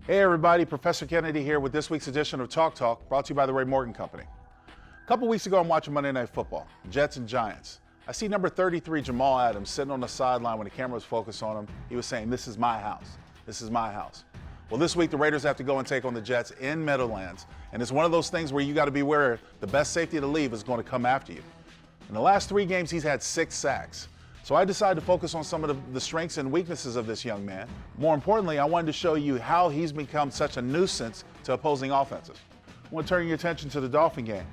Hey everybody, Professor Kennedy here with this week's edition of Talk Talk, brought to you by the Ray Morgan Company. A couple weeks ago, I'm watching Monday Night Football, Jets and Giants. I see number 33, Jamal Adams, sitting on the sideline when the camera was focused on him. He was saying, "This is my house. This is my house." Well, this week the Raiders have to go and take on the Jets in Meadowlands, and it's one of those things where you got to be aware the best safety to leave is going to come after you. In the last 3 games, he's had 6 sacks. So I decided to focus on some of the strengths and weaknesses of this young man. More importantly, I wanted to show you how he's become such a nuisance to opposing offenses. I want to turn your attention to the Dolphin game.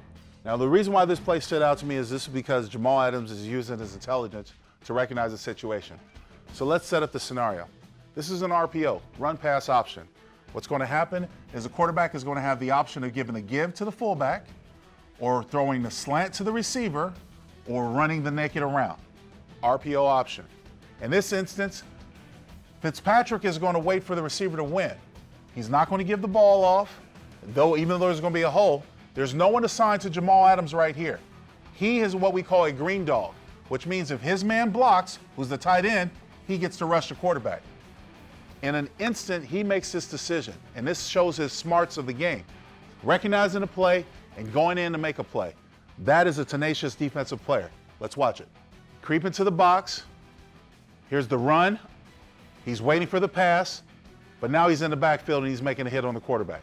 Now, the reason why this play stood out to me is this is because Jamal Adams is using his intelligence to recognize the situation. So let's set up the scenario. This is an RPO, run-pass option. What's going to happen is the quarterback is going to have the option of giving a give to the fullback, or throwing the slant to the receiver, or running the naked around. RPO option. In this instance, Fitzpatrick is going to wait for the receiver to win. He's not going to give the ball off, even though there's going to be a hole. There's no one assigned to Jamal Adams right here. He is what we call a green dog, which means if his man blocks, who's the tight end, he gets to rush the quarterback. In an instant, he makes this decision, and this shows his smarts of the game. Recognizing the play and going in to make a play. That is a tenacious defensive player. Let's watch it. Creep into the box. Here's the run. He's waiting for the pass, but now he's in the backfield and he's making a hit on the quarterback.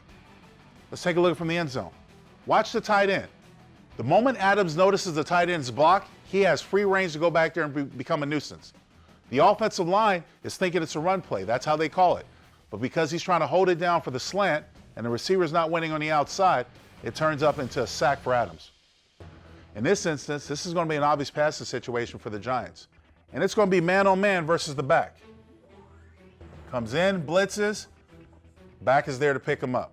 Let's take a look from the end zone. Watch the tight end. The moment Adams notices the tight end's block, he has free range to go back there and become a nuisance. The offensive line is thinking it's a run play. That's how they call it. But because he's trying to hold it down for the slant and the receiver's not winning on the outside, it turns up into a sack for Adams. In this instance, this is going to be an obvious passing situation for the Giants. And it's going to be man-on-man versus the back. Comes in, blitzes, back is there to pick him up.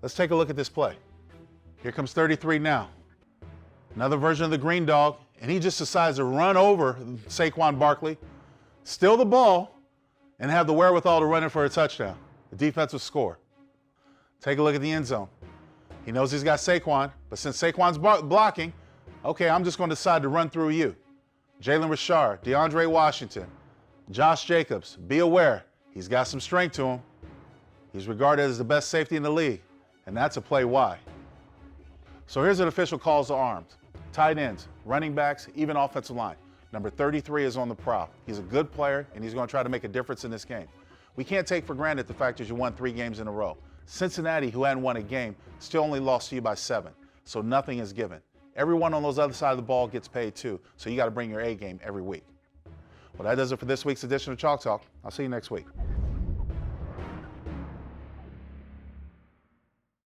Let's take a look at this play. Here comes 33 now. Another version of the green dog, and he just decides to run over Saquon Barkley, steal the ball, and have the wherewithal to run in for a touchdown. The defensive score. Take a look at the end zone. He knows he's got Saquon, but since Saquon's blocking, okay, I'm just going to decide to run through you. Jalen Richard, DeAndre Washington, Josh Jacobs. Be aware, he's got some strength to him. He's regarded as the best safety in the league, and that's a play why. So here's an official calls to arms. Tight ends, running backs, even offensive line. Number 33 is on the prowl. He's a good player, and he's going to try to make a difference in this game. We can't take for granted the fact that you won 3 games in a row. Cincinnati, who hadn't won a game, still only lost to you by 7, so nothing is given. Everyone on those other side of the ball gets paid too, so you got to bring your A game every week. Well, that does it for this week's edition of Chalk Talk. I'll see you next week.